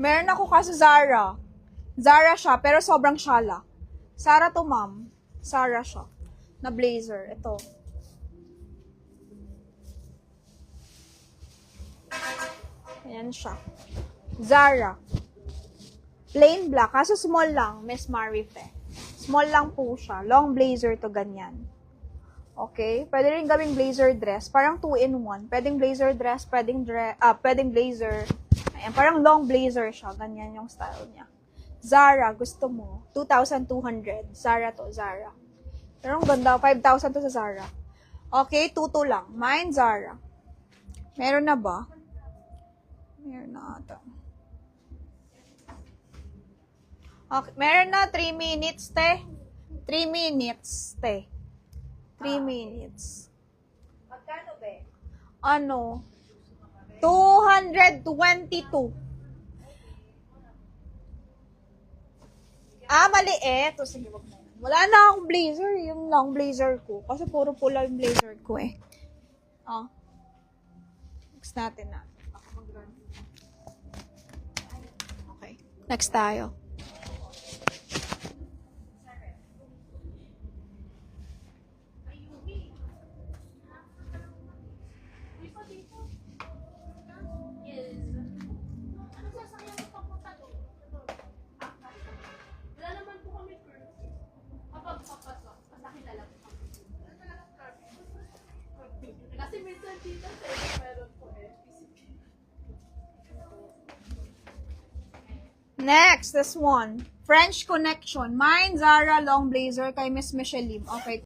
Meron ako kasi Zara. Zara siya, pero sobrang shala. Zara to, ma'am. Zara siya. Na blazer. Ito. Ayan siya. Zara. Plain black. Kaso small lang, Miss Marife. Small lang po siya. Long blazer to ganyan. Okay? Pwede rin gawing blazer dress. Parang 2-in-1. Pwedeng blazer dress, pwedeng blazer. Ayan, parang long blazer siya. Ganyan yung style niya. Zara, gusto mo. 2,200. Zara to, Zara. Pero ang ganda, 5,000 to sa Zara. Okay, 2,2 lang. Mine, Zara. Meron na ba? Meron na ata. Okay, meron na 3 minutes, te. 3 minutes, te. 3 minutes. Magkano ba? Ano? 222. Maliit. O, sige, wag na yan. Wala na akong blazer. Yung long blazer ko. Kasi puro pula yung blazer ko eh. Next natin na. Okay. Next tayo. Next, this one. French Connection. Mine, Zara, long blazer kay Miss Micheline. Okay.